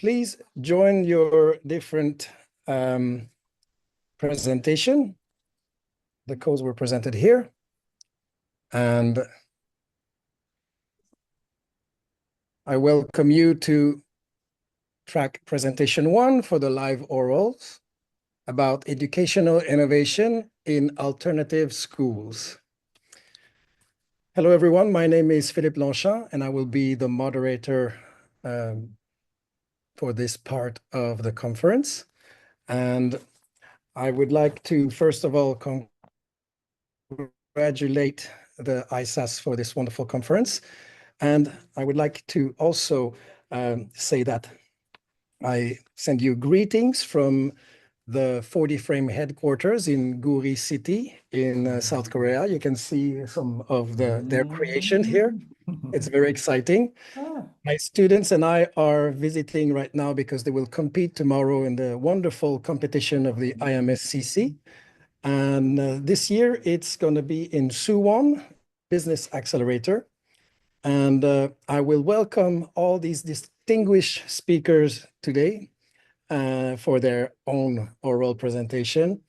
please join your different presentation. The codes were presented here. And I welcome you to track presentation 1 for the live orals about educational innovation in alternative schools. Hello, everyone. My name is Philippe Longchamp, and I will be the moderator for this part of the conference. And I would like to, first of all, congratulate the ISAS for this wonderful conference. And I would like to also say that I send you greetings from the 40Frame headquarters in Guri City in South Korea. You can see some of their creation here. It's very exciting. My students and I are visiting right now because they will compete tomorrow in the wonderful competition of the IMSCC. And this year it's going to be in Suwon Business Accelerator. And I will welcome all these distinguished speakers today for their own oral presentation.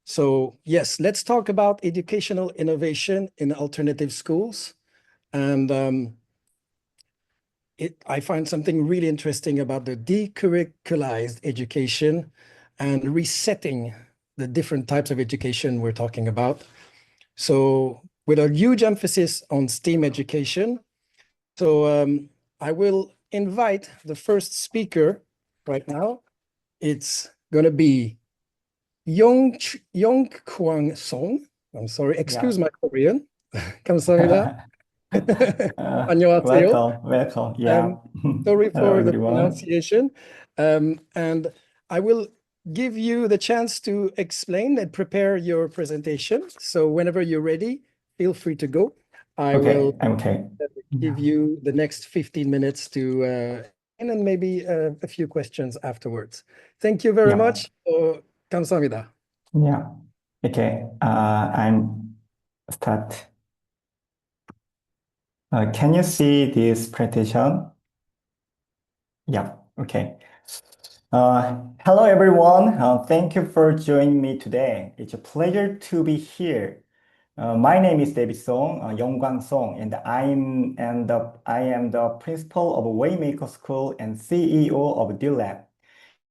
So yes, let's talk about educational innovation in alternative schools. And I find something really interesting about the decurricularized education and resetting the different types of education we're talking about. So with a huge emphasis on STEAM education. So I will invite the first speaker right now. It's going to be Yong Kwang Song. I'm sorry, excuse my Korean. 감사합니다. 안녕하세요. Welcome. Yeah. Sorry Hello, for the everyone. pronunciation. And I will give you the chance to explain and prepare your presentation. So whenever you're ready, feel free to go. I will give you the next 15 minutes to, and then maybe a few questions afterwards. Thank you very much. 감사합니다. Yeah. Okay. I'm start. Can you see this presentation? Yeah. Okay. Hello, everyone. Thank you for joining me today. It's a pleasure to be here. My name is David Song, Yongkwang Song, and I am the principal of Waymaker School and CEO of DLab.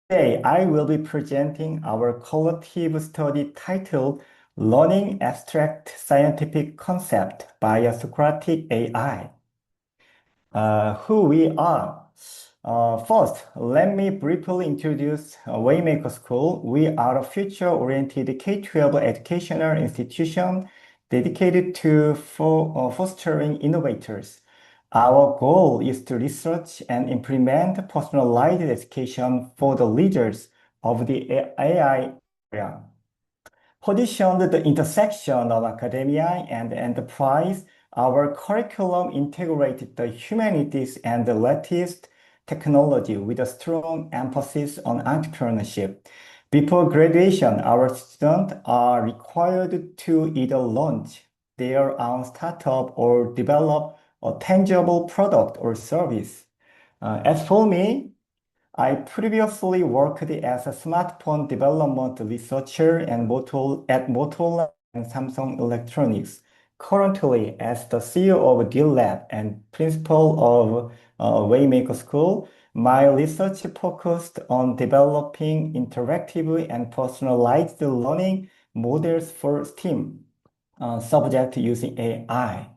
Today, I will be presenting our collaborative study titled Learning Abstract Scientific Concept by a Socratic AI. Who we are. First, let me briefly introduce Waymaker School. We are a future-oriented K-12 educational institution dedicated to fostering innovators. Our goal is to research and implement personalized education for the leaders of the AI area. Positioned at the intersection of academia and enterprise, our curriculum integrated the humanities and the latest technology with a strong emphasis on entrepreneurship. Before graduation, our students are required to either launch their own startup or develop a tangible product or service. As for me, I previously worked as a smartphone development researcher at Motorola and Samsung Electronics. Currently, as the CEO of DLab and principal of Waymaker School, my research focused on developing interactive and personalized learning models for STEAM subjects using AI.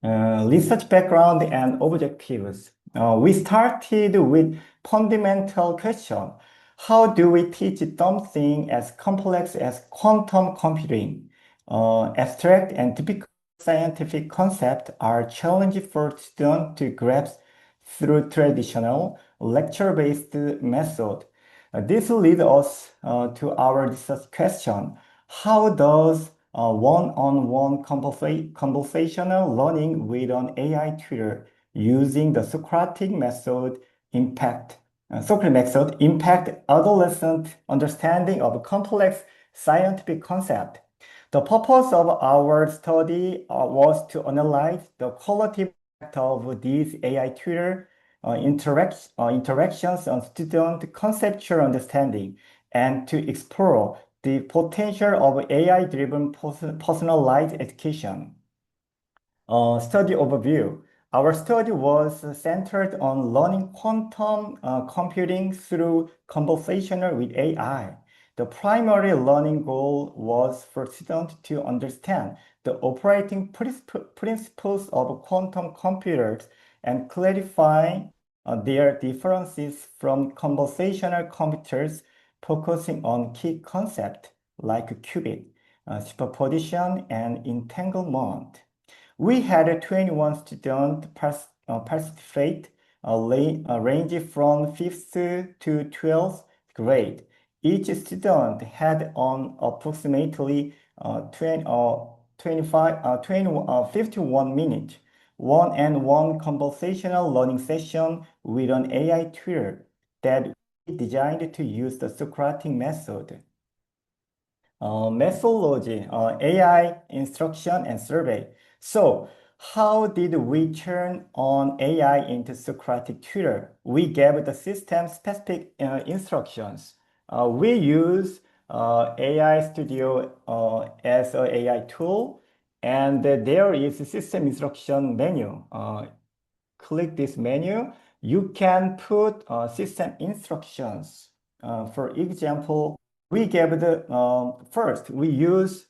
Research background and objectives. We started with fundamental question. How do we teach something as complex as quantum computing? Abstract and typical scientific concepts are challenging for students to grasp through traditional lecture-based method. This leads us to our research question. How does one-on-one conversational learning with an AI tutor using the Socratic method impact adolescent understanding of complex scientific concept? The purpose of our study was to analyze the qualitative effect of these AI tutor interactions on student conceptual understanding, and to explore the potential of AI-driven personalized education. Study overview. Our study was centered on learning quantum computing through conversational with AI. The primary learning goal was for students to understand the operating principles of quantum computers and clarify their differences from conversational computers, focusing on key concepts like qubit, superposition, and entanglement. We had 21 students participate, range from 5th to 12th grade. Each student had on approximately 51 minutes, one-on-one conversational learning session with an AI tutor that we designed to use the Socratic method. Methodology, AI instruction and survey. So how did we turn on AI into Socratic tutor? We gave the system specific instructions. We use AI Studio as an AI tool, and there is a system instruction menu. Click this menu. You can put system instructions. For example, we gave the first, we use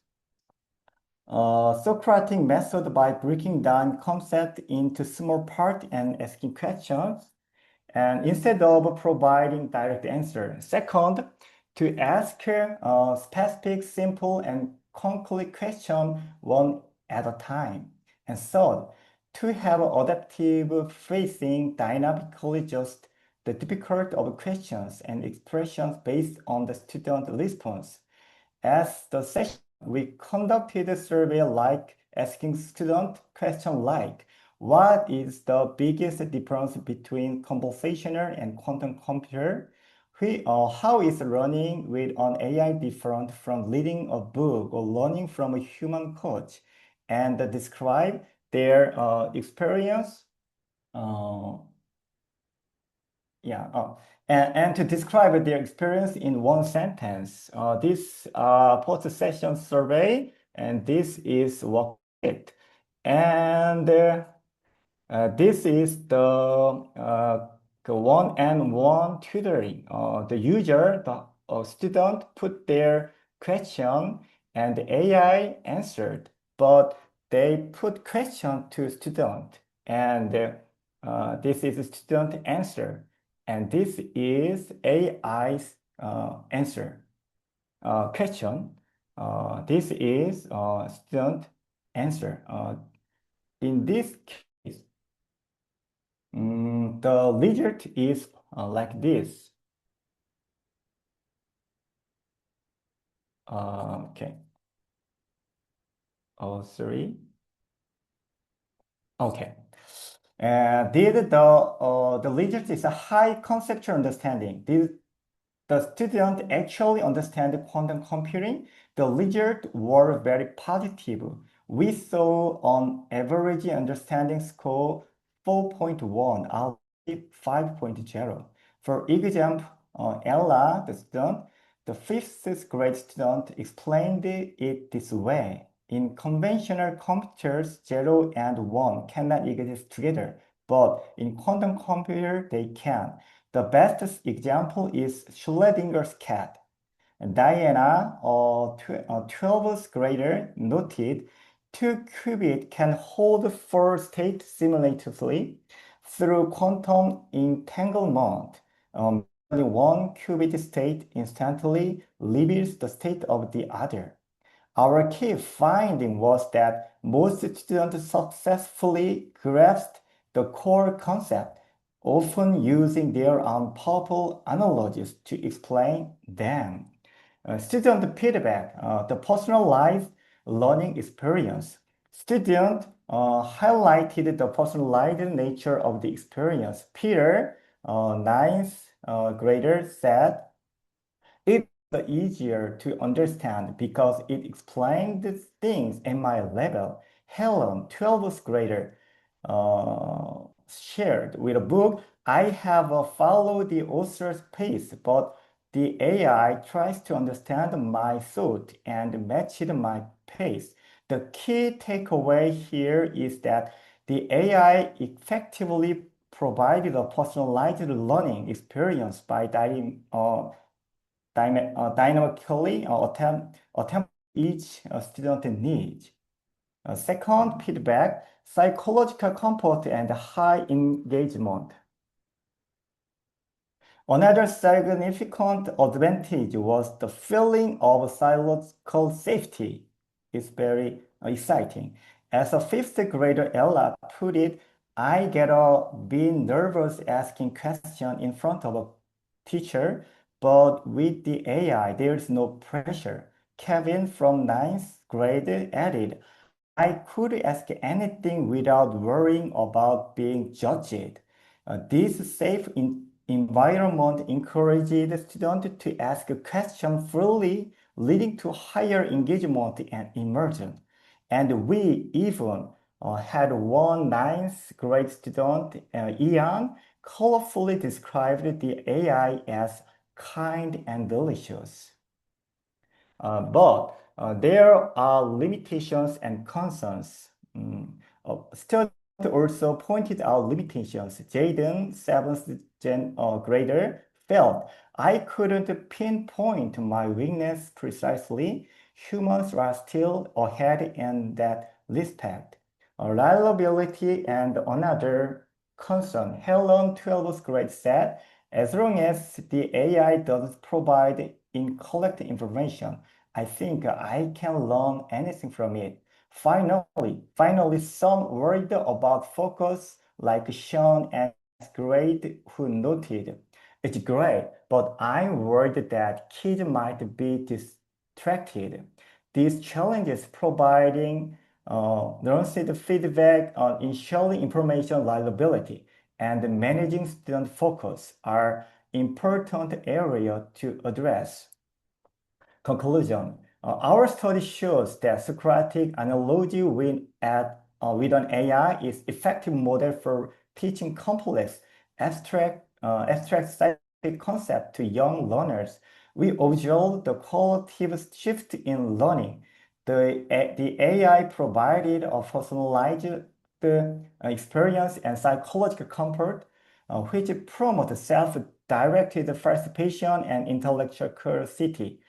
Socratic method by breaking down concept into small parts and asking questions, and instead of providing direct answer. Second, to ask specific, simple, and concrete question one at a time. And third, to have adaptive phrasing, dynamically adjust the difficult of questions and expressions based on the student response. As the session, we conducted a survey like asking student question like, what is the biggest difference between conversational and quantum computer? How is learning with an AI different from reading a book or learning from a human coach? And describe their experience. And to describe their experience in one sentence. This post-session survey, and this is worksheet. And this is the one-on-one tutoring. The user, the student put their question and the AI answered, but they put question to student, and this is student answer, and this is AI's answer. Question. This is student answer. In this case, the result is like this. Okay. Oh, sorry. Okay. The result is a high conceptual understanding. The student actually understand quantum computing. The results were very positive. We saw on average understanding score 4.1 out of 5.0. For example, Ella, the student, the 5th grade student, explained it this way. In conventional computers, 0 and 1 cannot exist together, but in quantum computer, they can. The best example is Schrödinger's cat. Diana, a 12th grader, noted 2 qubits can hold 4 states simultaneously through quantum entanglement. Only one qubit state instantly reveals the state of the other. Our key finding was that most students successfully grasped the core concept, often using their own powerful analogies to explain them. Student feedback, the personalized learning experience. Student highlighted the personalized nature of the experience. Peter, 9th grader, said, it's easier to understand because it explained things at my level. Helen, 12th grader, shared with a book I have followed the author's pace, but the AI tries to understand my thought and match it my pace. The key takeaway here is that the AI effectively provided a personalized learning experience by dynamically attempt each student needs. Second, feedback, psychological comfort and high engagement. Another significant advantage was the feeling of psychological safety. It's very exciting. As a fifth grader, Ella put it, I get a bit nervous asking questions in front of a teacher, but with the AI, there's no pressure. Kevin from ninth grade added, I could ask anything without worrying about being judged. This safe environment encouraged students to ask questions freely, leading to higher engagement and immersion. And we even had one ninth grade student, Ian, colorfully described the AI as kind and delicious. But there are limitations and concerns. Study also pointed out limitations. Jaden, seventh grader, felt I couldn't pinpoint my weakness precisely. Humans are still ahead in that respect. Reliability and another concern. Helen, 12th grade, said, as long as the AI doesn't provide incorrect information, I think I can learn anything from it. Finally, some worried about focus, like Sean and grade who noted, it's great, but I'm worried that kids might be distracted. These challenges providing nuanced feedback on ensuring information reliability and managing student focus are important areas to address. Conclusion. Our study shows that Socratic analogy with an AI is effective model for teaching complex, abstract scientific concepts to young learners. We observe the qualitative shift in learning. The AI provided a personalized experience and psychological comfort, which promote self-directed participation and intellectual curiosity.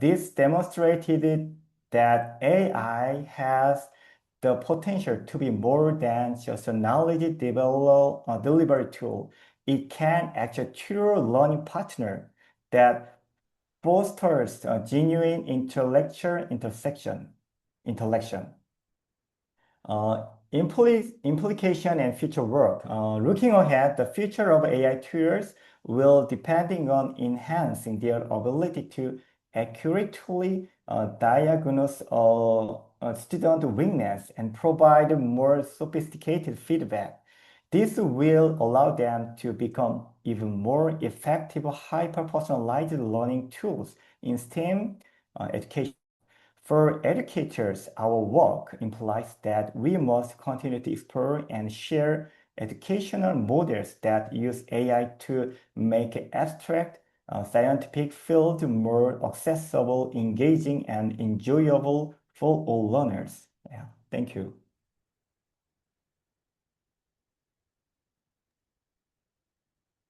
This demonstrated that AI has the potential to be more than just a knowledge delivery tool. It can actually tutor learning partner that fosters a genuine intellectual intellection. Implication and future work. Looking ahead, the future of AI tools will depending on enhancing their ability to accurately diagnose student weakness and provide more sophisticated feedback. This will allow them to become even more effective, hyper-personalized learning tools in STEM education. For educators, our work implies that we must continue to explore and share educational models that use AI to make abstract scientific field more accessible, engaging, and enjoyable for all learners. Yeah, thank you.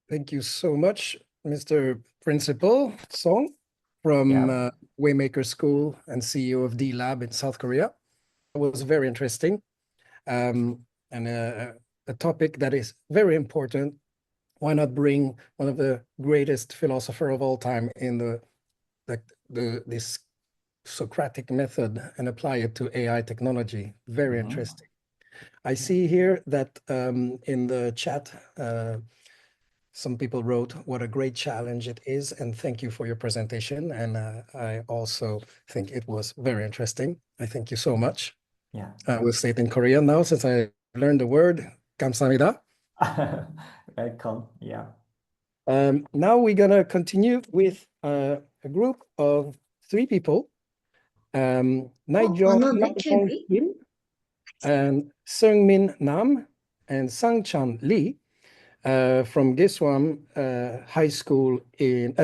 Thank you so much, Mr. Principal Song from Yeah. Waymaker School and CEO of D Lab in South Korea. It was very interesting and a topic that is very important. Why not bring one of the greatest philosopher of all time in this Socratic method and apply it to AI technology? Very interesting. I see here that in the chat, some people wrote what a great challenge it is, and thank you for your presentation. And I also think it was very interesting. I thank you so much. Yeah. I will say it in Korean now since I learned the word. 감사합니다. Welcome. Yeah. Now we're gonna continue with a group of 3 people. Naijong Kim and Seungmin Nam and Sangchan Lee. from Geswam High School in,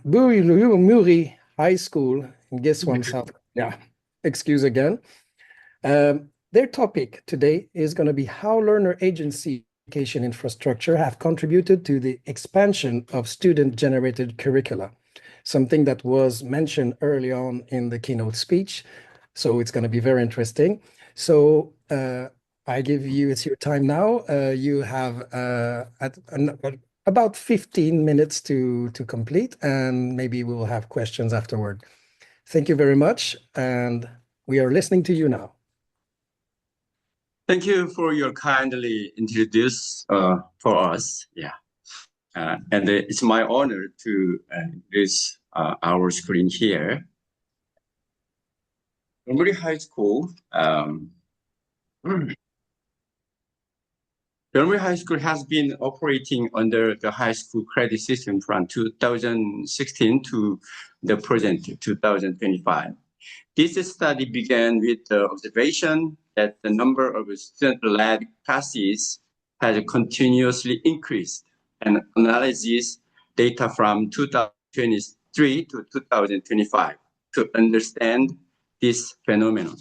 Muri High School in Geswam, South. Yeah, excuse again. Their topic today is going to be how learner agency education infrastructure have contributed to the expansion of student-generated curricula, something that was mentioned early on in the keynote speech. So it's going to be very interesting. So I give you, it's your time now. You have about 15 minutes to complete, and maybe we will have questions afterward. Thank you very much, and we are listening to you now. Thank you for your kindly introduce for us. Yeah, and it's my honor to introduce our screen here. Muri High School. Muri High School has been operating under the high school credit system from 2016 to the present 2025. This study began with the observation that the number of student-led classes has continuously increased, and analyzes data from 2023 to 2025 to understand this phenomenon.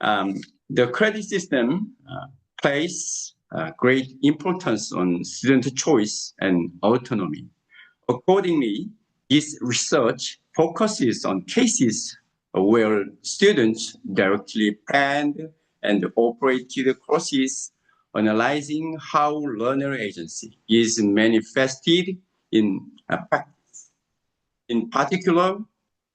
The credit system places great importance on student choice and autonomy. Accordingly, this research focuses on cases where students directly planned and operated courses, analyzing how learner agency is manifested in practice. In particular,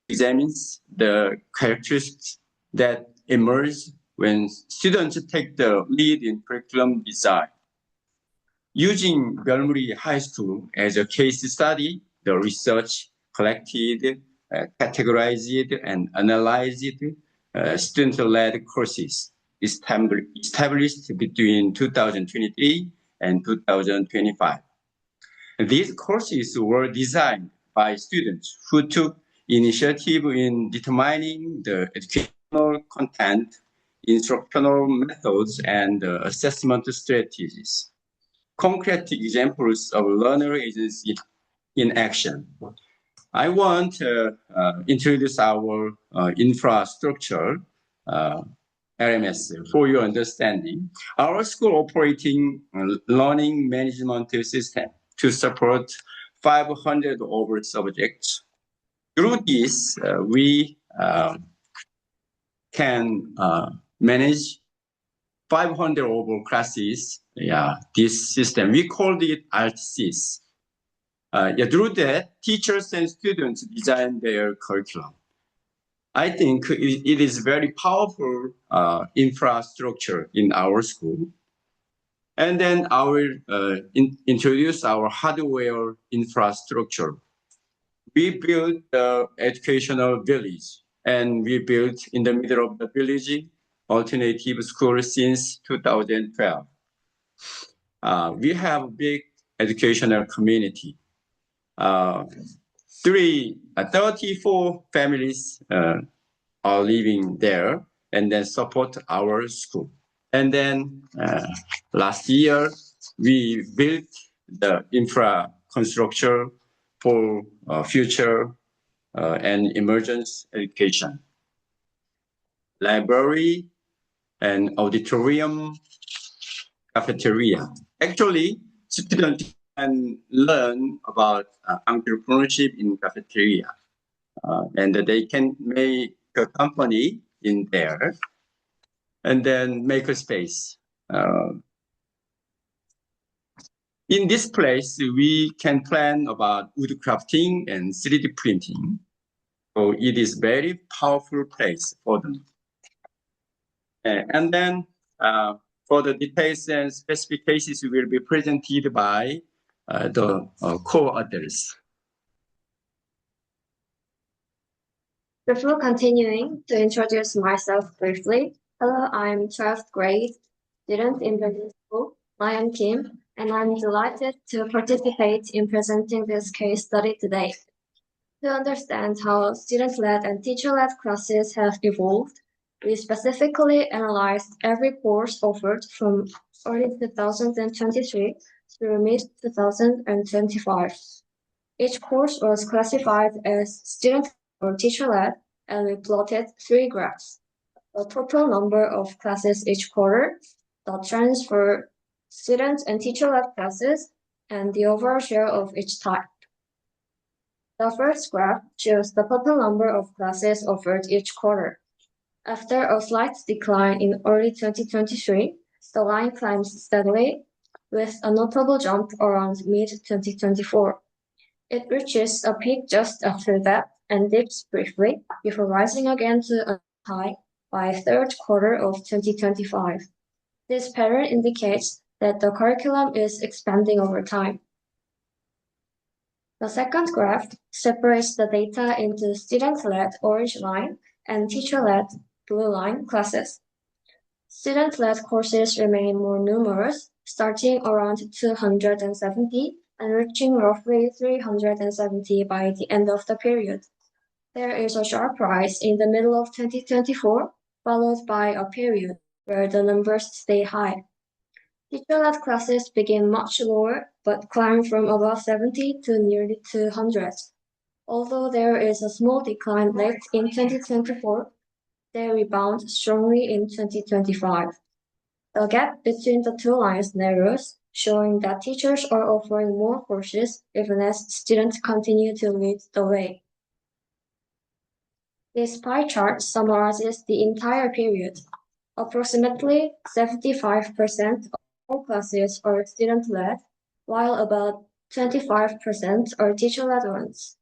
examines the characteristics that emerge when students take the lead in curriculum design. Using Byulmuri High School as a case study, the research collected, categorized, and analyzed student-led courses established between 2023 and 2025. These courses were designed by students who took initiative in determining the educational content, instructional methods, and assessment strategies. Concrete examples of learner agency in action. I want to introduce our infrastructure, LMS, for your understanding. Our school operating learning management system to support 500 over subjects. Through this, we can manage 500 over classes. Yeah, this system, we called it ALTSYS. Through that, teachers and students design their curriculum. I think it is very powerful infrastructure in our school. And then I will introduce our hardware infrastructure. We built the educational village, and we built in the middle of the village alternative school since 2012. We have a big educational community. 34 families are living there and then support our school. And then last year, we built the infrastructure for future and emergence education. Library and auditorium, cafeteria. Actually, students can learn about entrepreneurship in cafeteria, and they can make a company in there, and then make a space. In this place, we can plan about wood crafting and 3D printing. So it is very powerful place for them. And then for the details and specific cases will be presented by the co-authors. Before continuing, to introduce myself briefly. Hello, I'm 12th grade student in Berlin School. I am Kim, and I'm delighted to participate in presenting this case study today. To understand how student-led and teacher-led classes have evolved, we specifically analyzed every course offered from early 2023 through mid-2025. Each course was classified as student or teacher-led, and we plotted 3 graphs: the total number of classes each quarter, the trends for student and teacher-led classes, and the overall share of each type. The first graph shows the total number of classes offered each quarter. After a slight decline in early 2023, the line climbs steadily, with a notable jump around mid-2024. It reaches a peak just after that and dips briefly before rising again to a high by third quarter of 2025. This pattern indicates that the curriculum is expanding over time. The second graph separates the data into student-led orange line and teacher-led blue line classes. Student-led courses remain more numerous, starting around 270 and reaching roughly 370 by the end of the period. There is a sharp rise in the middle of 2024, followed by a period where the numbers stay high. Teacher-led classes begin much lower, but climb from about 70 to nearly 200. Although there is a small decline late in 2024, they rebound strongly in 2025. The gap between the two lines narrows, showing that teachers are offering more courses even as students continue to lead the way. This pie chart summarizes the entire period. Approximately 75% of all classes are student-led, while about 25% are teacher-led ones.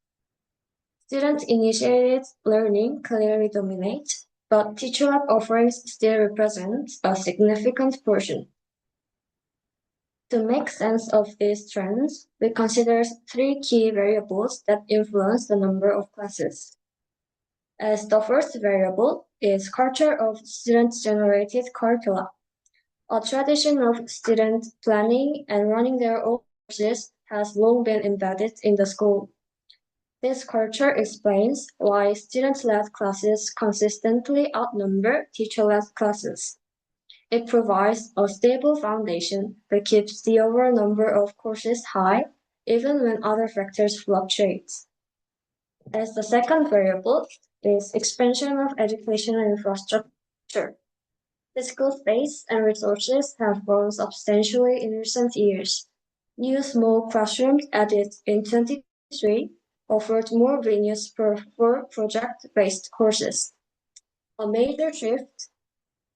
Student-initiated learning clearly dominates, but teacher-led offerings still represent a significant portion. To make sense of these trends, we consider 3 key variables that influence the number of classes. As the first variable is culture of student-generated curricula. A tradition of student planning and running their own courses has long been embedded in the school. This culture explains why student-led classes consistently outnumber teacher-led classes. It provides a stable foundation that keeps the overall number of courses high, even when other factors fluctuate. As the second variable is expansion of educational infrastructure. Physical space and resources have grown substantially in recent years. New small classrooms added in 2023 offered more venues for project-based courses. A major shift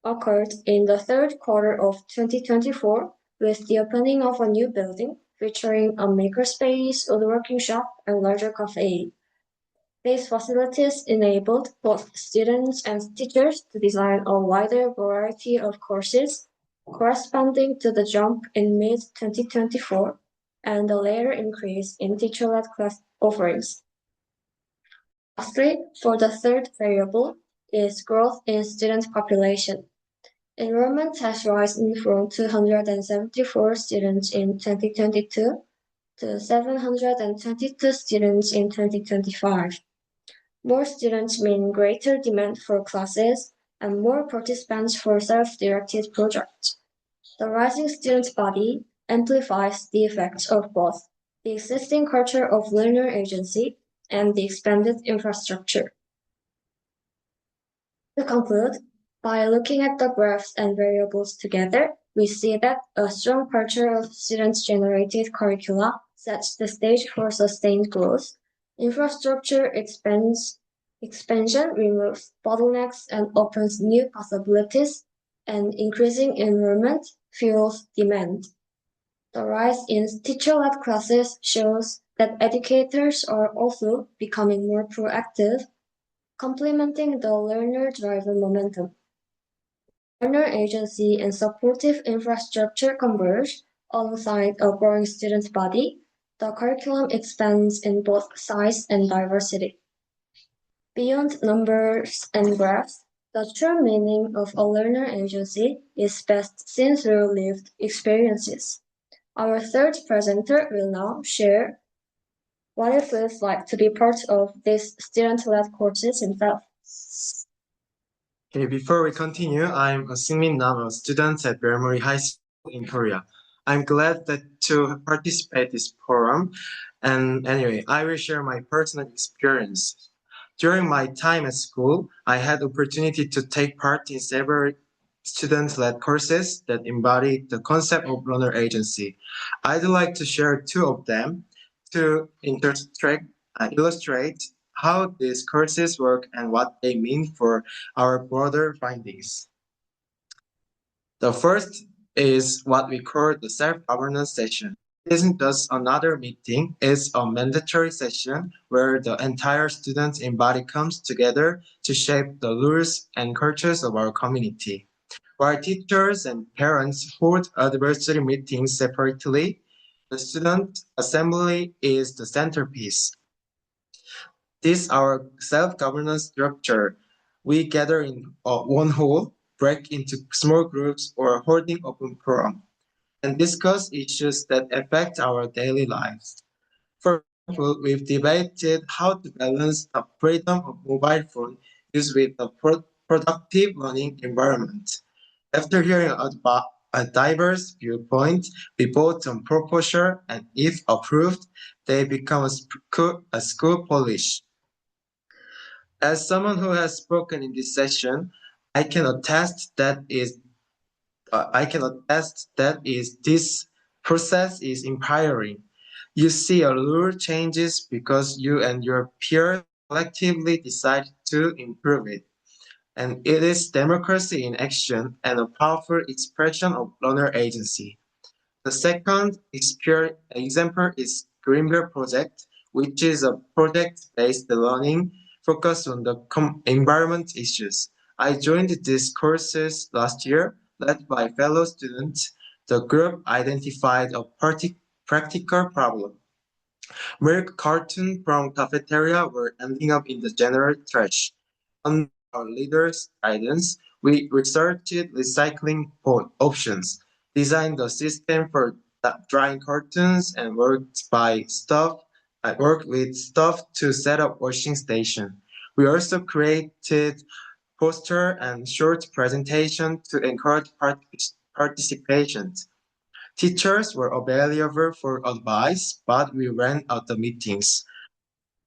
occurred in the third quarter of 2024 with the opening of a new building featuring a makerspace, woodworking shop, and larger cafe. These facilities enabled both students and teachers to design a wider variety of courses, corresponding to the jump in mid-2024 and a later increase in teacher-led class offerings. Lastly, for the third variable is growth in student population. Enrollment has risen from 274 students in 2022 to 722 students in 2025. More students mean greater demand for classes and more participants for self-directed projects. The rising student body amplifies the effects of both the existing culture of learner agency and the expanded infrastructure. To conclude, by looking at the graphs and variables together, we see that a strong culture of student-generated curricula sets the stage for sustained growth. Infrastructure expansion removes bottlenecks and opens new possibilities, and increasing enrollment fuels demand. The rise in teacher-led classes shows that educators are also becoming more proactive, complementing the learner-driven momentum. Learner agency and supportive infrastructure converge alongside a growing student body. The curriculum expands in both size and diversity. Beyond numbers and graphs, the true meaning of a learner agency is best seen through lived experiences. Our third presenter will now share what it feels like to be part of these student-led courses himself. Okay, before we continue, I'm Seungmin Nam, a student at Bermury High in Korea. I'm glad to participate this forum. And anyway, I will share my personal experience. During my time at school, I had the opportunity to take part in several student-led courses that embody the concept of learner agency. I'd like to share two of them to illustrate how these courses work and what they mean for our broader findings. The first is what we call the self-governance session. It isn't just another meeting, it's a mandatory session where the entire student body comes together to shape the rules and cultures of our community. While teachers and parents hold advisory meetings separately, the student assembly is the centerpiece. This our self-governance structure. We gather in one hall, break into small groups, or holding open forum, and discuss issues that affect our daily lives. For example, we've debated how to balance the freedom of mobile phone use with the productive learning environment. After hearing a diverse viewpoint, we vote on proposal, and if approved, they become a school policy. As someone who has spoken in this session, I can attest that this process is empowering. You see a rule changes because you and your peers collectively decide to improve it. And it is democracy in action and a powerful expression of learner agency. The second example is Greenbelt Project, which is a project-based learning focused on the environment issues. I joined these courses last year, led by fellow students. The group identified a practical problem. Milk cartons from cafeteria were ending up in the general trash. Under our leader's guidance, we researched recycling options, designed a system for drying cartons, and worked with staff to set up washing station. We also created poster and short presentation to encourage participation. Teachers were available for advice, but we ran out the meetings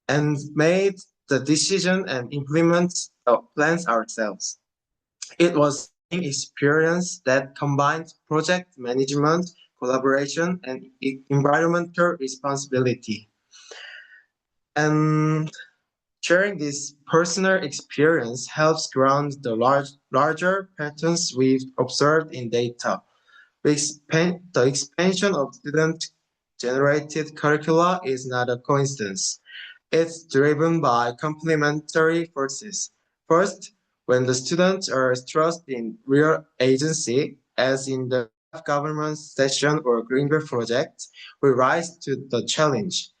and made the decision and implement the plans ourselves. It was an experience that combined project management, collaboration, and environmental responsibility. And sharing this personal experience helps ground the larger patterns we've observed in data. The expansion of student-generated curricula is not a coincidence. It's driven by complementary forces. First, when the students are trusted in real agency, as in the government session or Greenbelt project, we rise to the challenge.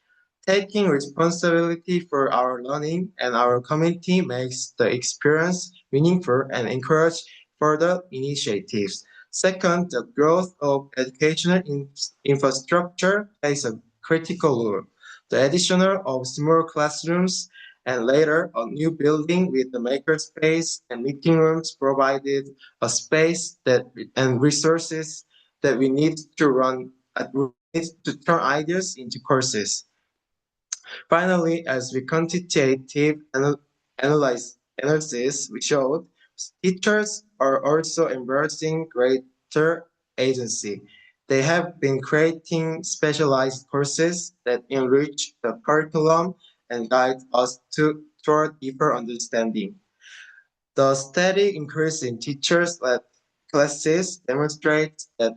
Taking responsibility for our learning and our community makes the experience meaningful and encourage further initiatives. Second, the growth of educational infrastructure plays a critical role. The addition of small classrooms and later a new building with the makerspace and meeting rooms provided a space and resources that we need to turn ideas into courses. Finally, as we quantitative analysis, we showed teachers are also embracing greater agency. They have been creating specialized courses that enrich the curriculum and guide us toward deeper understanding. The steady increase in teachers-led classes demonstrates that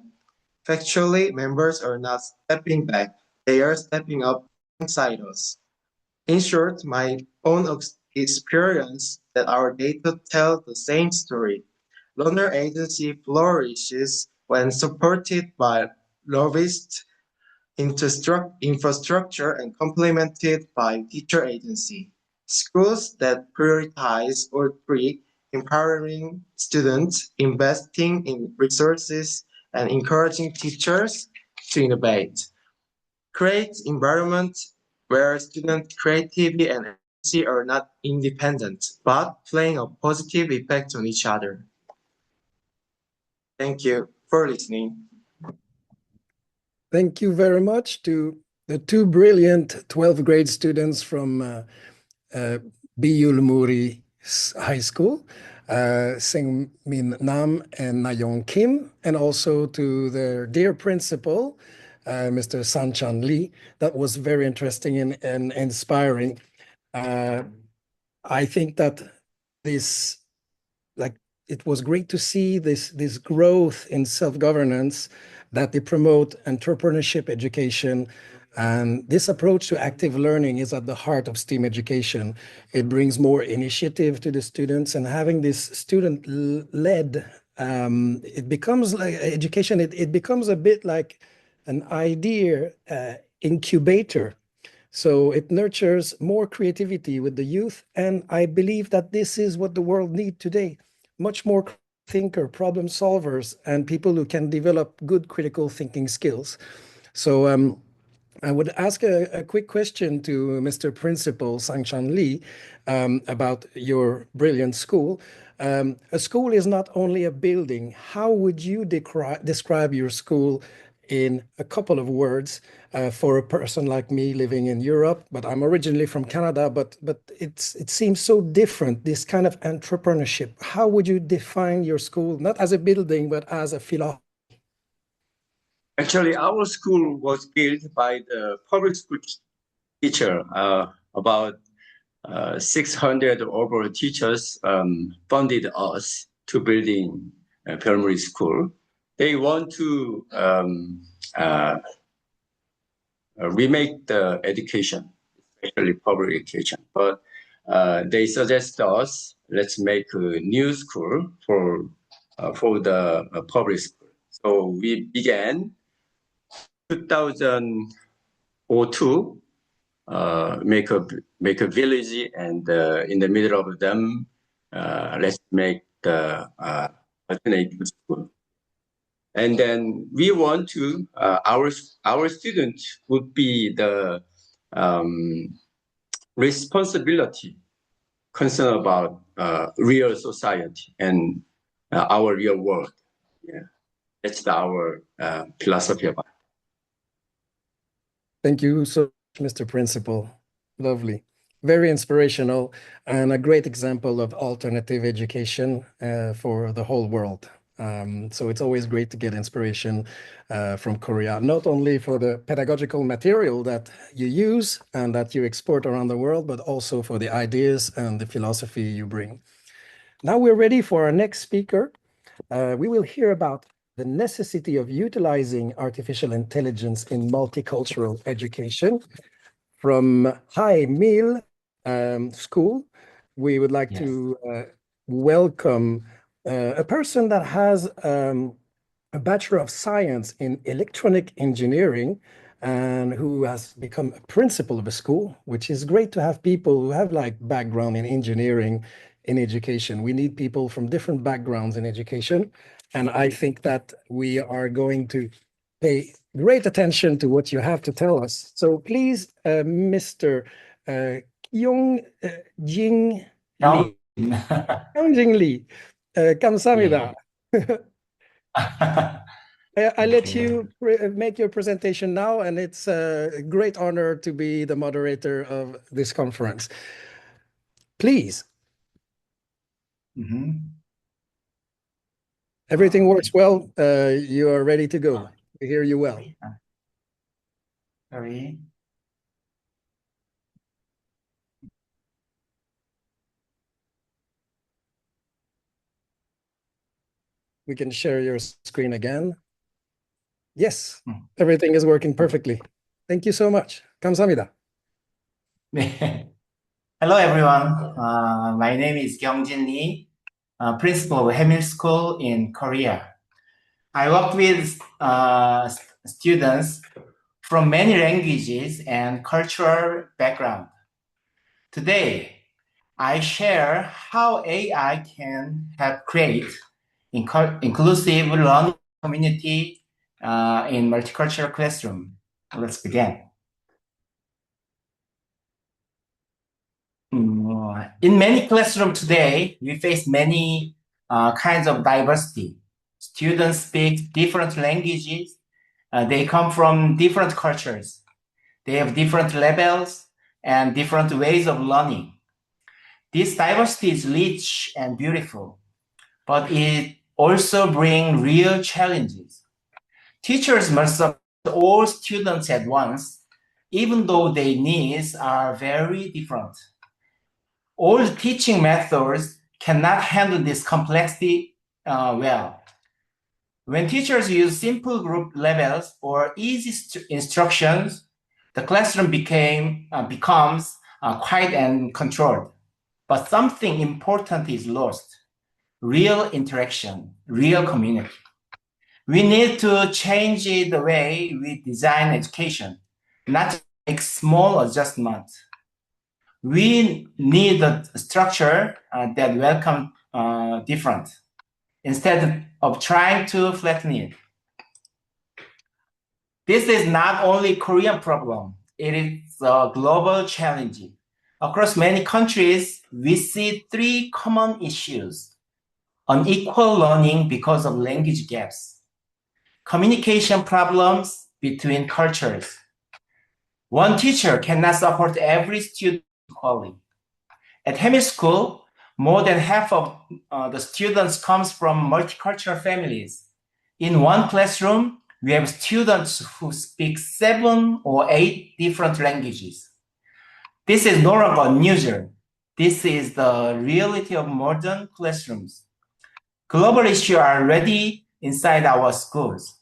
factually members are not stepping back, they are stepping up alongside us. In short, my own experience that our data tell the same story. Learner agency flourishes when supported by robust infrastructure and complemented by teacher agency. Schools that prioritize all three, empowering students, investing in resources, and encouraging teachers to innovate, create environment where student creativity and agency are not independent, but playing a positive effect on each other. Thank you for listening. Thank you very much to the two brilliant 12th grade students from BU Lumuri High School, Seng Min Nam and Nayong Kim, and also to their dear principal, Mr. Sanchan Lee. That was very interesting and inspiring. I think that this, like, it was great to see this growth in self-governance, that they promote entrepreneurship education. And this approach to active learning is at the heart of STEAM education. It brings more initiative to the students, and having this student-led, it becomes like education, it becomes a bit like an idea incubator. So it nurtures more creativity with the youth. And I believe that this is what the world needs today. Much more thinker, problem solvers, and people who can develop good critical thinking skills. So I would ask a quick question to Mr. Principal Sanchan Lee about your brilliant school. A school is not only a building. How would you describe your school in a couple of words for a person like me living in Europe? But I'm originally from Canada, but it seems so different, this kind of entrepreneurship. How would you define your school, not as a building, but as a philosophy? Actually, our school was built by the public school teacher. About 600 over teachers funded us to building a primary school. They want to remake the education, especially public education. But they suggest us, let's make a new school for the public school. So we began 2002, make a village, and in the middle of them, let's make the alternative school. And then we want to our students would be the responsibility concern about real society and our real world. Yeah, that's our philosophy about it. Thank you so much, Mr. Principal. Lovely. Very inspirational and a great example of alternative education for the whole world. So it's always great to get inspiration from Korea, not only for the pedagogical material that you use and that you export around the world, but also for the ideas and the philosophy you bring. Now we're ready for our next speaker. We will hear about the necessity of utilizing artificial intelligence in multicultural education. From Hai Mil School, we would like to welcome a person that has a Bachelor of Science in Electronic Engineering and who has become a principal of a school, which is great to have people who have like background in engineering in education. We need people from different backgrounds in education. And I think that we are going to pay great attention to what you have to tell us. So please, Mr. Kyung Jing Lee. Kyung Jing Lee. 감사합니다. I let you make your presentation now, and it's a great honor to be the moderator of this conference. Please. Everything works well. You are ready to go. We hear you well. Sorry. We can share your screen again. Yes, everything is working perfectly. Thank you so much. 감사합니다. Hello, everyone. My name is Kyungjin Lee, principal of Haemil School in Korea. I work with students from many languages and cultural background. Today, I share how AI can help create inclusive learning community in multicultural classroom. Let's begin. In many classrooms today, we face many kinds of diversity. Students speak different languages They come from different cultures. They have different levels and different ways of learning. This diversity is rich and beautiful, but it also brings real challenges. Teachers must support all students at once, even though their needs are very different. All teaching methods cannot handle this complexity well. When teachers use simple group levels or easy instructions, the classroom becomes quiet and controlled. But something important is lost: real interaction, real community. We need to change the way we design education, not make small adjustments. We need a structure that welcomes different, instead of trying to flatten it. This is not only a Korean problem, it is a global challenge. Across many countries, we see three common issues: unequal learning because of language gaps, communication problems between cultures. One teacher cannot support every student equally. At Hamil School, more than half of the students comes from multicultural families. In one classroom, we have students who speak 7 or 8 different languages. This is no longer unusual. This is the reality of modern classrooms. Global issues are already inside our schools.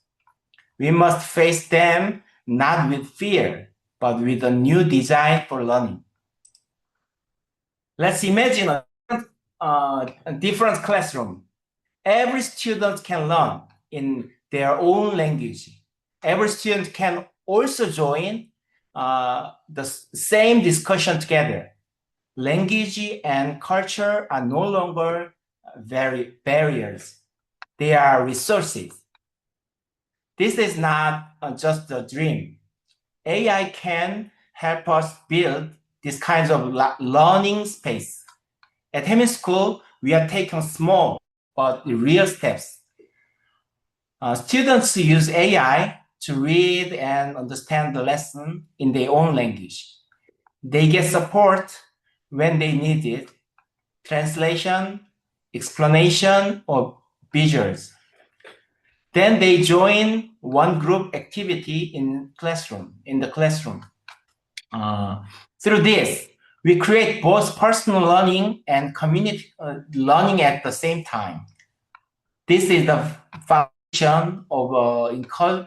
We must face them not with fear, but with a new design for learning. Let's imagine a different classroom. Every student can learn in their own language. Every student can also join the same discussion together. Language and culture are no longer barriers. They are resources. This is not just a dream. AI can help us build this kind of learning space. At Hamil School, we are taking small but real steps. Students use AI to read and understand the lesson in their own language. They get support when they need it: translation, explanation, or visuals. Then they join one group activity in the classroom. Through this, we create both personal learning and community learning at the same time. This is the foundation of an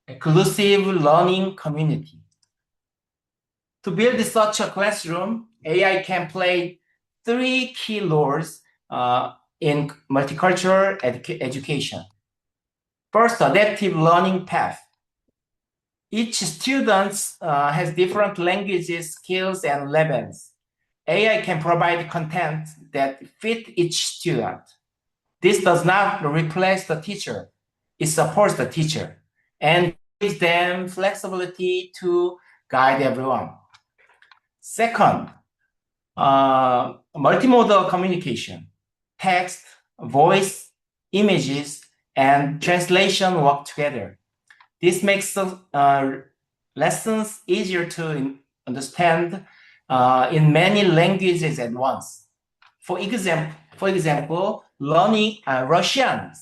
inclusive learning community. To build such a classroom, AI can play 3 key roles in multicultural education. First, adaptive learning path. Each student has different languages, skills, and levels. AI can provide content that fit each student. This does not replace the teacher. It supports the teacher and gives them flexibility to guide everyone. Second, multimodal communication. Text, voice, images, and translation work together. This makes lessons easier to understand in many languages at once. For example, learning Russian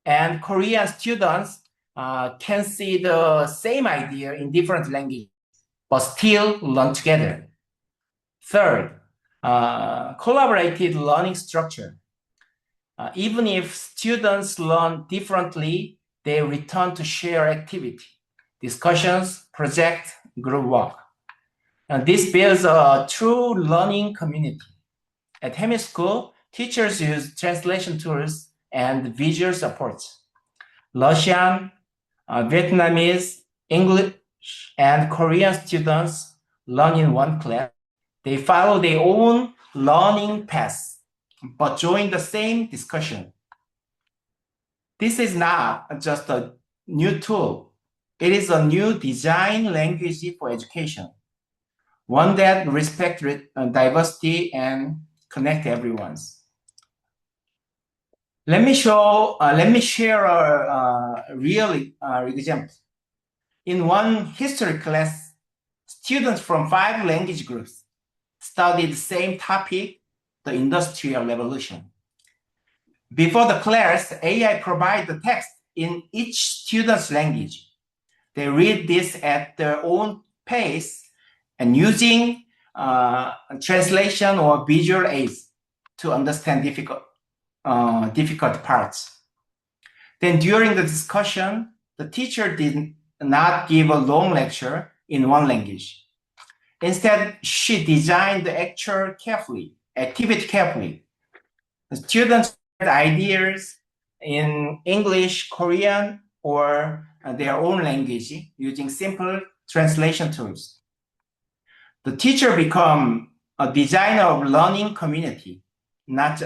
and Korean students can see the same idea in different languages, but still learn together. Third, collaborative learning structure. Even if students learn differently, they return to share activity, discussions, project, group work. And this builds a true learning community. At Hamil School, teachers use translation tools and visual support. Russian, Vietnamese, English, and Korean students learn in one class. They follow their own learning paths, but join the same discussion. This is not just a new tool. It is a new design language for education, one that respects diversity and connects everyone. Let me share a real example. In one history class, students from 5 language groups studied the same topic, the Industrial Revolution. Before the class, AI provides the text in each student's language. They read this at their own pace and using translation or visual aids to understand difficult parts. Then during the discussion, the teacher did not give a long lecture in one language. Instead, she designed the activity carefully. The students had ideas in English, Korean, or their own language using simple translation tools. The teacher become a designer of learning community, not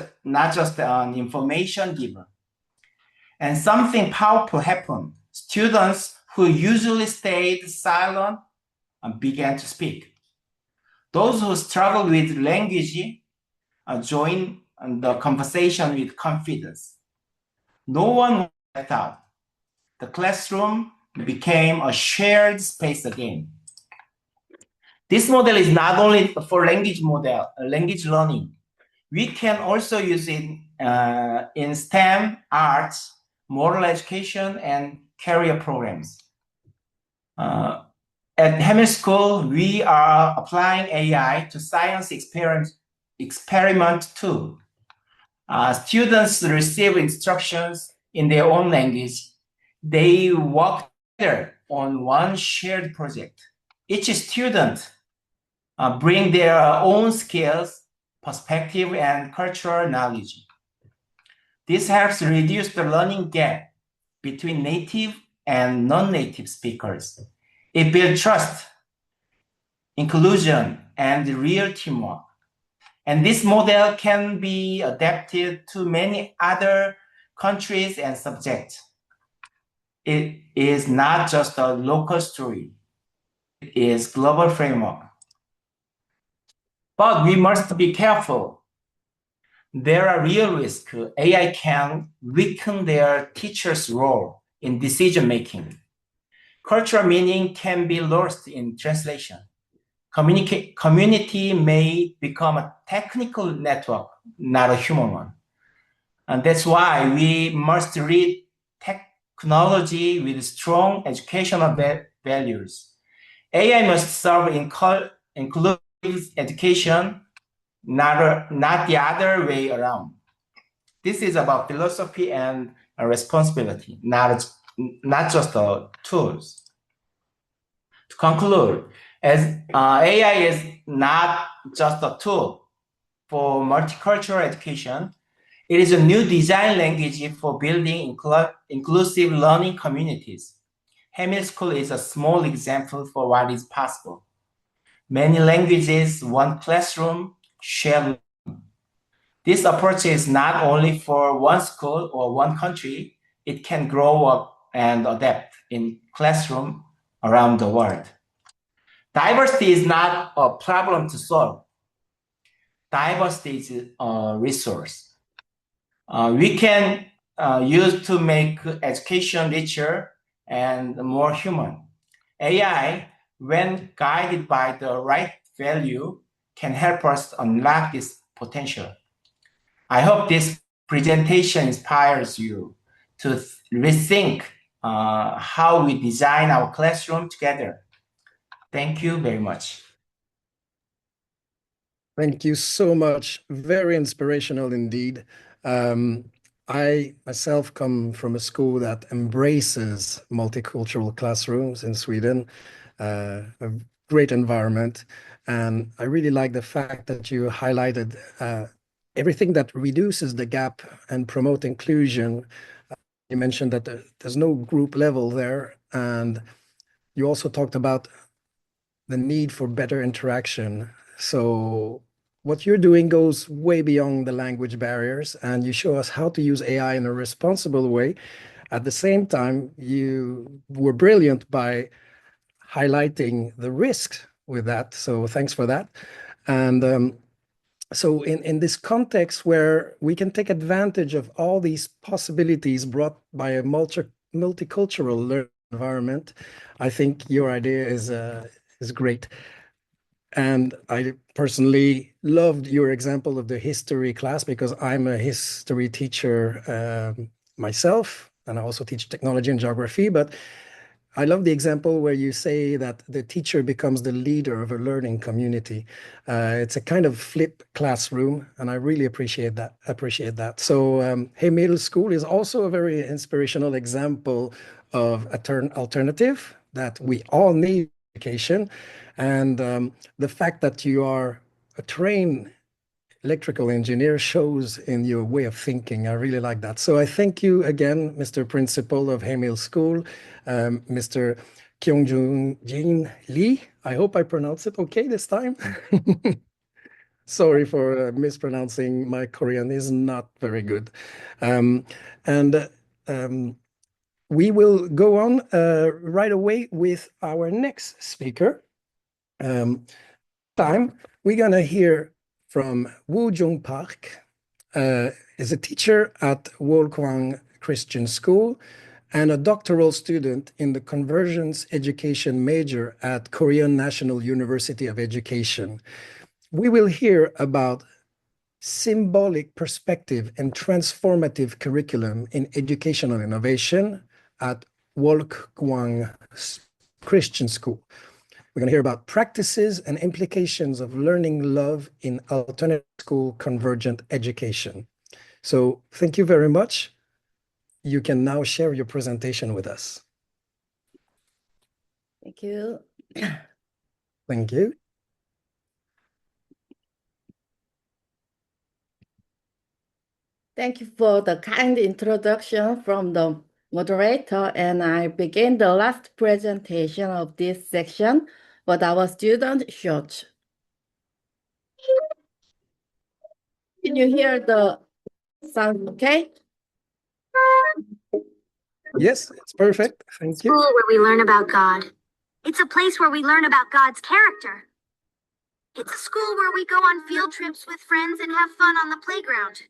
just an information giver. And something powerful happened. Students who usually stayed silent began to speak. Those who struggled with language joined the conversation with confidence. No one was left out. The classroom became a shared space again. This model is not only for language learning. We can also use it in STEM, arts, moral education, and career programs. At Hamel School, we are applying AI to science experiment too. Students receive instructions in their own language. They work together on one shared project. Each student bring their own skills, perspective, and cultural knowledge. This helps reduce the learning gap between native and non-native speakers. It builds trust, inclusion, and real teamwork. And this model can be adapted to many other countries and subjects. It is not just a local story. It is global framework. But we must be careful. There are real risks. AI can weaken their teacher's role in decision-making. Cultural meaning can be lost in translation. Community may become a technical network, not a human one. And that's why we must read technology with strong educational values. AI must serve inclusive education, not the other way around. This is about philosophy and responsibility, not just tools. To conclude, as AI is not just a tool for multicultural education, it is a new design language for building inclusive learning communities. Hamel School is a small example for what is possible. Many languages, one classroom, shared learning. This approach is not only for one school or one country, it can grow up and adapt in classrooms around the world. Diversity is not a problem to solve. Diversity is a resource. We can use to make education richer and more human. AI, when guided by the right value, can help us unlock this potential. I hope this presentation inspires you to rethink how we design our classroom together. Thank you very much. Thank you so much. Very inspirational indeed. I myself come from a school that embraces multicultural classrooms in Sweden, a great environment. And I really like the fact that you highlighted everything that reduces the gap and promote inclusion. You mentioned that there's no group level there. And you also talked about the need for better interaction. So what you're doing goes way beyond the language barriers, and you show us how to use AI in a responsible way. At the same time, you were brilliant by highlighting the risks with that. So thanks for that. And so in this context where we can take advantage of all these possibilities brought by a multicultural learning environment. I think your idea is great. And I personally loved your example of the history class because I'm a history teacher myself, and I also teach technology and geography. But I love the example where you say that the teacher becomes the leader of a learning community. It's a kind of flip classroom, and I really appreciate that. So Hey Middle School is also a very inspirational example of a alternative that we all need education. And the fact that you are a trained electrical engineer shows in your way of thinking. I really like that. So I thank you again, Mr. Principal of Hamil School, Mr. Kyungjin Lee. I hope I pronounce it okay this time. Sorry for mispronouncing. My Korean is not very good. And we will go on right away with our next speaker. We're going to hear from Woo Jung Park, is a teacher at Wolkwang Christian School and a doctoral student in the Convergence Education major at Korean National University of Education. We will hear about symbolic perspective and transformative curriculum in educational innovation at Wolkwang Christian School. We're going to hear about practices and implications of learning love in alternative school convergent education. So thank you very much. You can now share your presentation with us. Thank you. Thank you. Thank you for the kind introduction from the moderator, and I begin the last presentation of this section with our student George. Can you hear the sound okay? Yes, it's perfect. Thank you. School where we learn about God. It's a place where we learn about God's character. It's a school where we go on field trips with friends and have fun on the playground.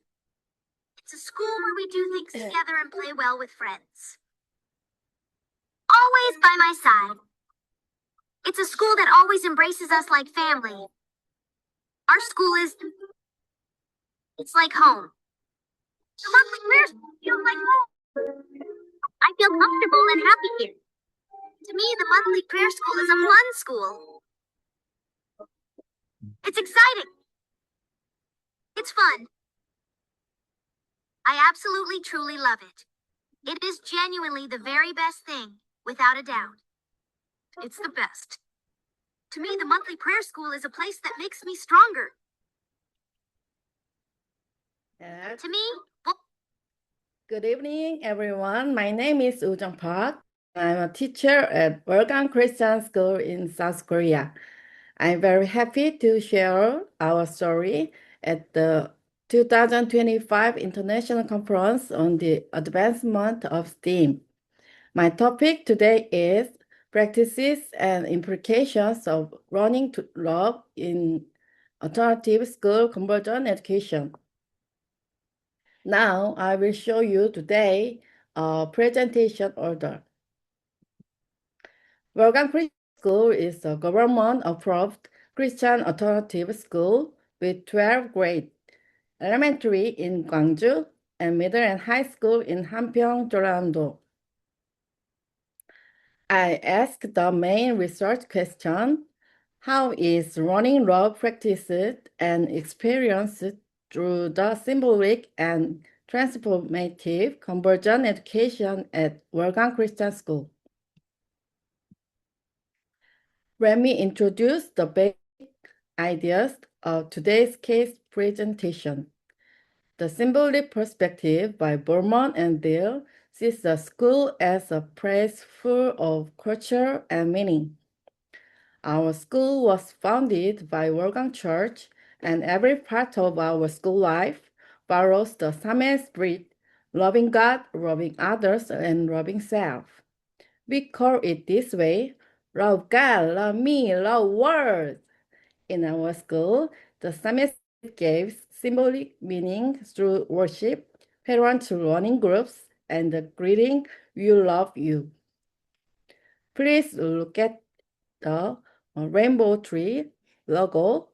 It's a school where we do things together and play well with friends. Always by my side. It's a school that always embraces us like family. Our school it's like home. The monthly prayer school feels like home. I feel comfortable and happy here. To me, the monthly prayer school is a fun school. It's exciting. It's fun. I absolutely, truly love it. It is genuinely the very best thing, without a doubt. It's the best. To me, the monthly prayer school is a place that makes me stronger. To me, Good evening, everyone. My name is Woo Jung Park. I'm a teacher at Wolkwang Christian School in South Korea. I'm very happy to share our story at the 2025 International Conference on the Advancement of STEAM. My topic today is practices and implications of learning to love in alternative school convergent education. Now, I will show you today a presentation order. Wolkwang Christian School is a government-approved Christian alternative school with 12 grades, elementary in Gwangju and middle and high school in Hanpyeong, Jeollando. I asked the main research question, how is learning love practiced and experienced through the symbolic and transformative convergent education at Wolkwang Christian School? Let me introduce the basic ideas of today's case presentation. The symbolic perspective by Borman and Dill sees the school as a place full of culture and meaning. Our school was founded by Wolkwang Church, and every part of our school life follows the Same spirit, loving God, loving others, and loving self. We call it this way, love God, love me, love world. In our school, the Same spirit gives symbolic meaning through worship, parent learning groups, and the greeting, "You love you." Please look at the rainbow tree logo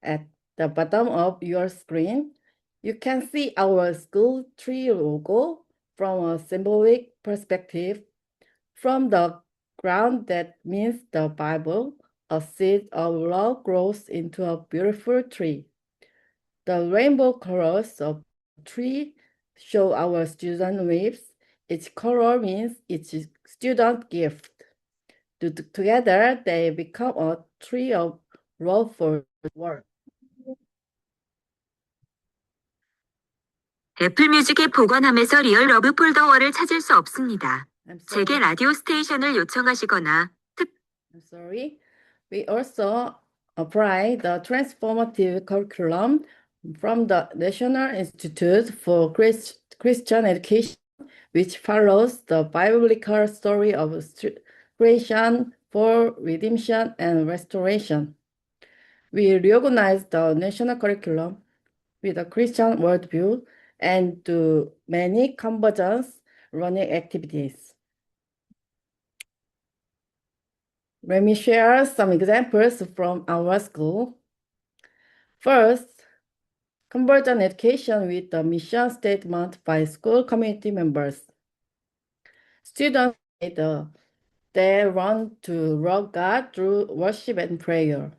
at the bottom of your screen. You can see our school tree logo from a symbolic perspective. From the ground, that means the Bible, a seed of love grows into a beautiful tree. The rainbow colors of the tree show our student lives. Each color means each student gift. Together, they become a tree of love for the world. 애플 뮤직에 복원하면서 리얼 러브 폴더워를 찾을 수 없습니다. I'm 제게 sorry. 라디오 스테이션을 요청하시거나 I'm sorry. We also apply the transformative curriculum from the National Institute for Christian Education, which follows the biblical story of creation, for redemption, and restoration. We reorganize the national curriculum with a Christian worldview and do many convergence learning activities. Let me share some examples from our school. First, convergent education with the mission statement by school community members. Students say they want to love God through worship and prayer.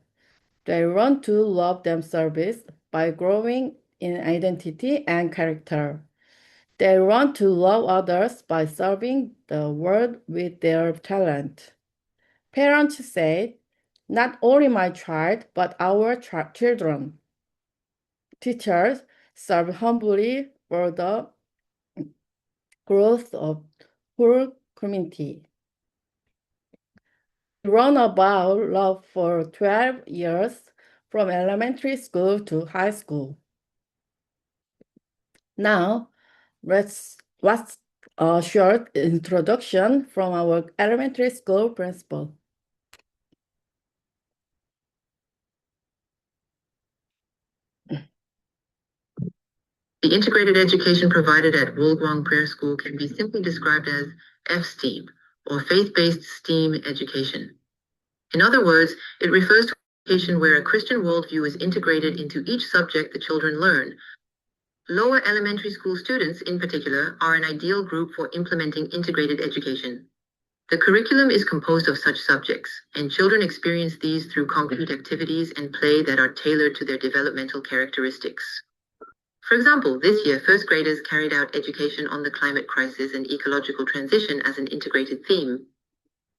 They want to love themselves by growing in identity and character. They want to love others by serving the world with their talent. Parents say, not only my child, but our children. Teachers serve humbly for the growth of whole community. Run about love for 12 years from elementary school to high school. Now, let's watch a short introduction from our elementary school principal. The integrated education provided at Woolgwong Prayer School can be simply described as FSTEAM, or faith-based STEAM education. In other words, it refers to education where a Christian worldview is integrated into each subject the children learn. Lower elementary school students, in particular, are an ideal group for implementing integrated education. The curriculum is composed of such subjects, and children experience these through concrete activities and play that are tailored to their developmental characteristics. For example, this year, first graders carried out education on the climate crisis and ecological transition as an integrated theme.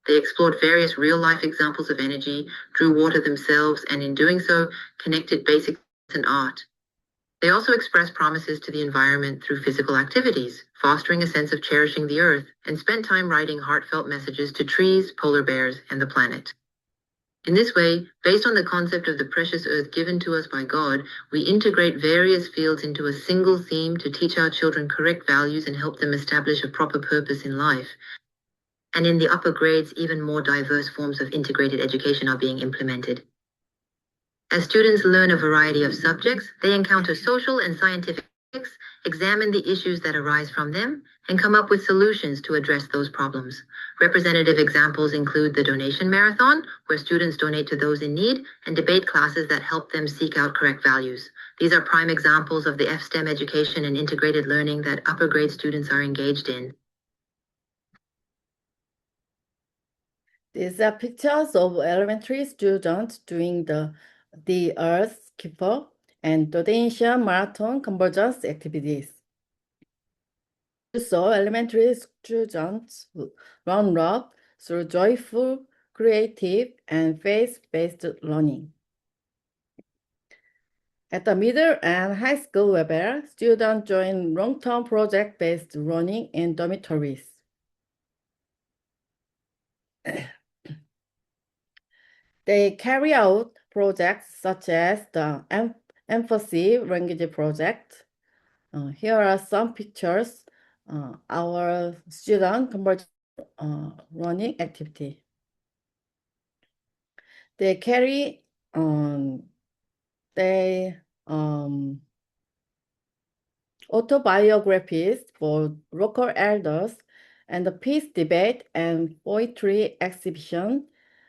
They explored various real-life examples of energy, drew water themselves, and in doing so, connected basic science and art. They also expressed promises to the environment through physical activities, fostering a sense of cherishing the earth, and spent time writing heartfelt messages to trees, polar bears, and the planet. In this way, based on the concept of the precious earth given to us by God, we integrate various fields into a single theme to teach our children correct values and help them establish a proper purpose in life. And in the upper grades, even more diverse forms of integrated education are being implemented. As students learn a variety of subjects, they encounter social and scientific topics, examine the issues that arise from them, and come up with solutions to address those problems. Representative examples include the donation marathon, where students donate to those in need, and debate classes that help them seek out correct values. These are prime examples of the FSTEM education and integrated learning that upper grade students are engaged in. These are pictures of elementary students doing the Earth Keeper and donation marathon convergence activities. So elementary students learn love through joyful, creative, and faith-based learning. At the middle and high school level, students join long-term project-based learning in dormitories. They carry out projects such as the empathy language project. Here are some pictures. Our student convergent learning activity. They carry autobiographies for local elders and the peace debate and poetry exhibition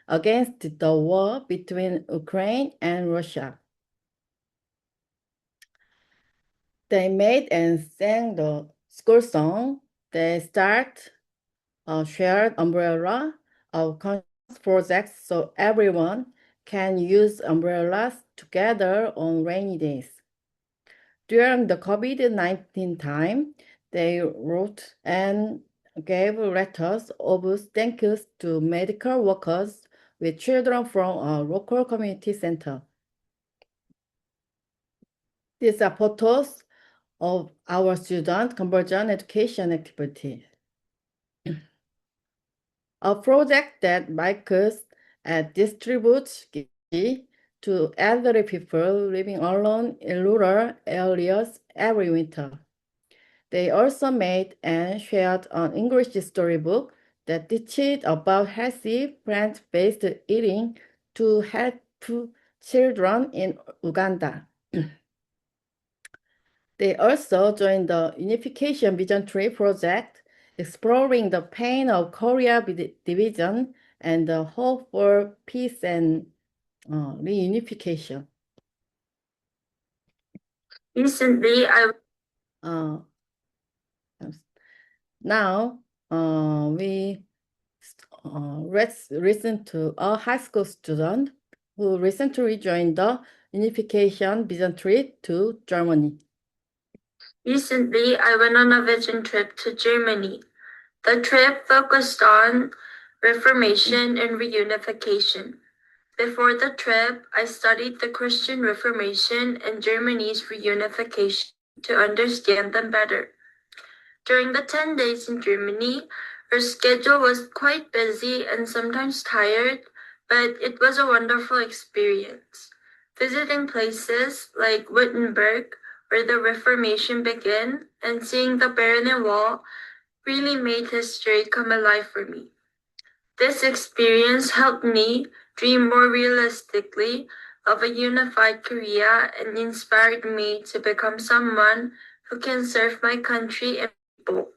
against the war between Ukraine and Russia. They made and sang the school song. They start a shared umbrella of conscious projects so everyone can use umbrellas together on rainy days. During the COVID-19 time, they wrote and gave letters of thank yous to medical workers with children from a local community center. These are photos of our student conversion education activity. A project that makes and distributes gifts to elderly people living alone in rural areas every winter. They also made and shared an English storybook that teaches about healthy plant-based eating to help children in Uganda. They also joined the Unification Vision Tree project, exploring the pain of Korea division and the hope for peace and reunification. Recently, Now we let's listen to a high school student who recently joined the Unification Vision Tree to Germany. Recently, I went on a vision trip to Germany. The trip focused on Reformation and reunification. Before the trip, I studied the Christian Reformation and Germany's reunification to understand them better. During the 10 days in Germany, our schedule was quite busy and sometimes tired, but it was a wonderful experience. Visiting places like Wittenberg, where the Reformation began, and seeing the Berlin Wall really made history come alive for me. This experience helped me dream more realistically of a unified Korea and inspired me to become someone who can serve my country and people.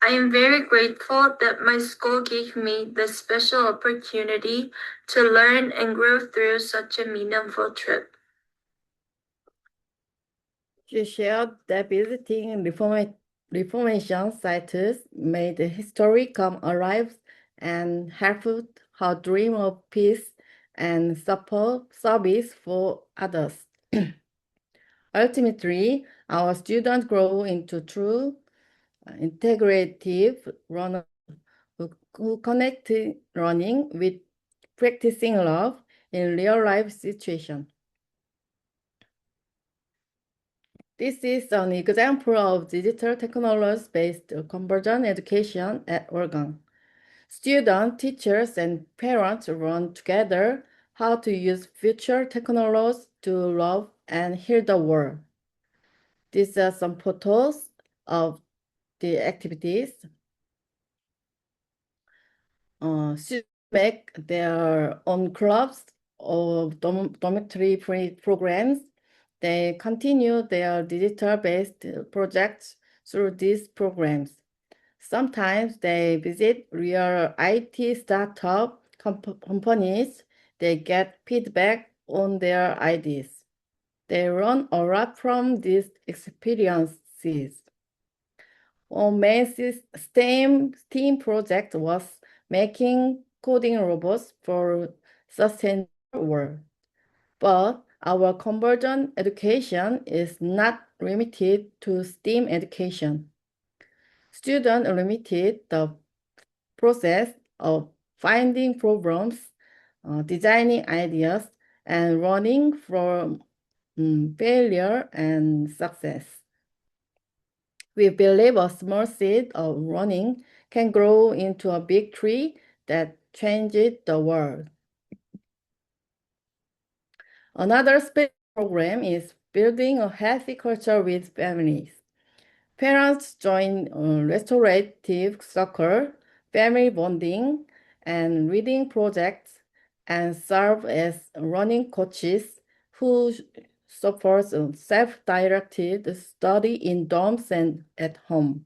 I am very grateful that my school gave me this special opportunity to learn and grow through such a meaningful trip. She shared that visiting Reformation sites made history come alive and helped her dream of peace and support service for others. Ultimately, our students grow into true integrative runners who connect learning with practicing love in real-life situations. This is an example of digital technology-based conversion education at Oregon. Students, teachers, and parents learn together how to use future technologies to love and heal the world. These are some photos of the activities. Students make their own clubs or dormitory programs. They continue their digital-based projects through these programs. Sometimes they visit real IT startup companies. They get feedback on their ideas. They learn a lot from these experiences. One main STEAM project was making coding robots for sustainable world. But our conversion education is not limited to STEAM education. Students limited the process of finding problems, designing ideas, and learning from failure and success. We believe a small seed of learning can grow into a big tree that changes the world. Another special program is building a healthy culture with families. Parents join restorative soccer, family bonding, and reading projects, and serve as running coaches who support self-directed study in dorms and at home.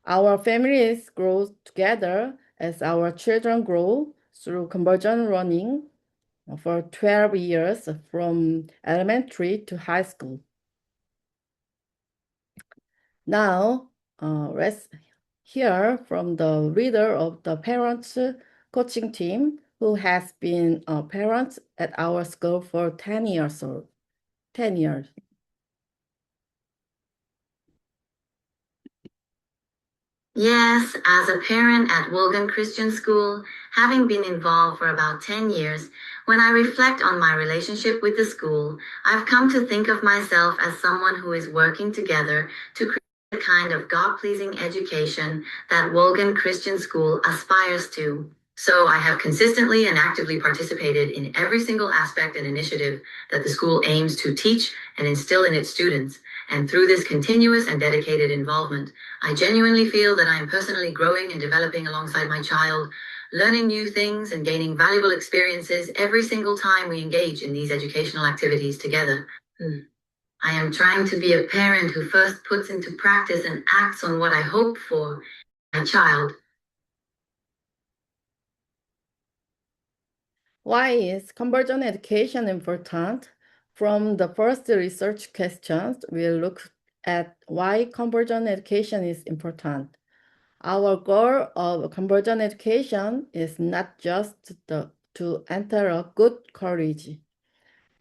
Our families grow together as our children grow through convergent learning for 12 years from elementary to high school. Now, let's hear from the leader of the parents coaching team who has been a parent at our school for 10 years. Yes, as a parent at Wolgan Christian School, having been involved for about 10 years, when I reflect on my relationship with the school, I've come to think of myself as someone who is working together to create the kind of God-pleasing education that Wolgan Christian School aspires to. So I have consistently and actively participated in every single aspect and initiative that the school aims to teach and instill in its students. And through this continuous and dedicated involvement, I genuinely feel that I am personally growing and developing alongside my child, learning new things and gaining valuable experiences every single time we engage in these educational activities together. I am trying to be a parent who first puts into practice and acts on what I hope for in my child. Why is convergent education important? From the first research questions, we'll look at why convergent education is important. Our goal of convergent education is not just to enter a good college,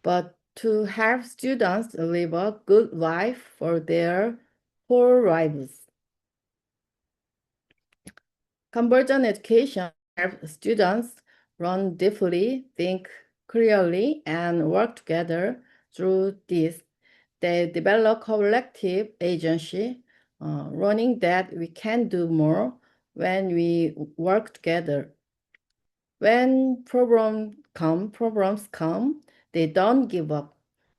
but to help students live a good life for their whole lives. Convergent education helps students learn deeply, think clearly, and work together. Through this, they develop collective agency, learning that we can do more when we work together. When problems come, they don't give up.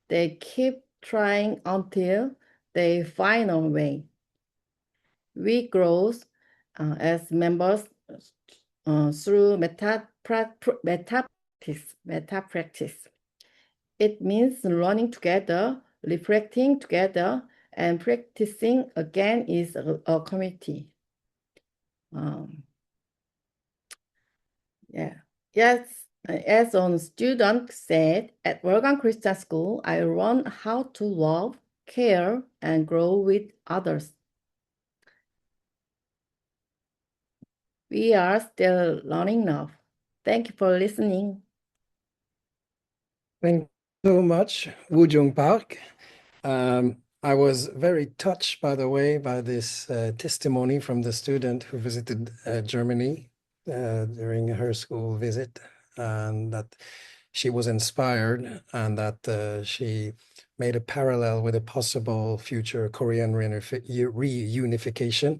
They keep trying until they find a way. We grow as members through meta practice. It means learning together, reflecting together, and practicing again is a community. Yes, as a student said, at Wolgan Christian School, I learned how to love, care, and grow with others. We are still learning now. Thank you for listening. Thank you so much, Woo Jung Park. I was very touched, by the way, by this testimony from the student who visited Germany during her school visit, and that she was inspired and that she made a parallel with a possible future Korean reunification.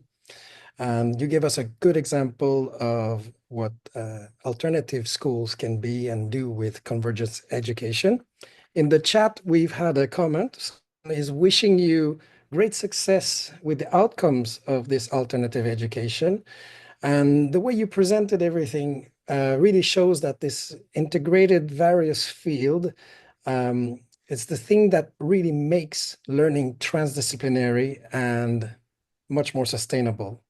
And you give us a good example of what alternative schools can be and do with convergence education. In the chat, we've had a comment, is wishing you great success with the outcomes of this alternative education. And the way you presented everything really shows that this integrated various field, it's the thing that really makes learning transdisciplinary and much more sustainable.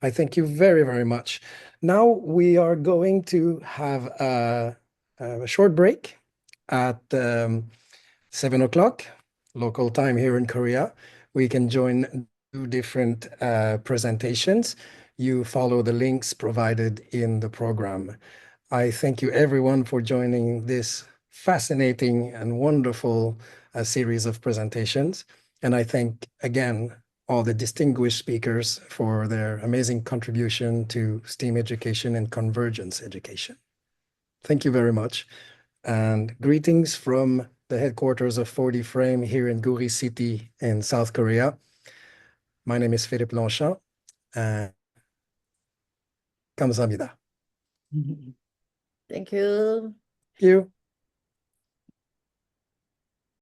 I thank you very, very much. Now we are going to have a short break at 7 o'clock local time here in Korea. We can join 2 different presentations. You follow the links provided in the program. I thank you everyone for joining this fascinating and wonderful series of presentations. And I thank again all the distinguished speakers for their amazing contribution to STEAM education and convergence education. Thank you very much. And greetings from the headquarters of 4D Frame here in Guri City in South Korea. My name is Philippe Longchamp. 감사합니다. Thank you. Thank you.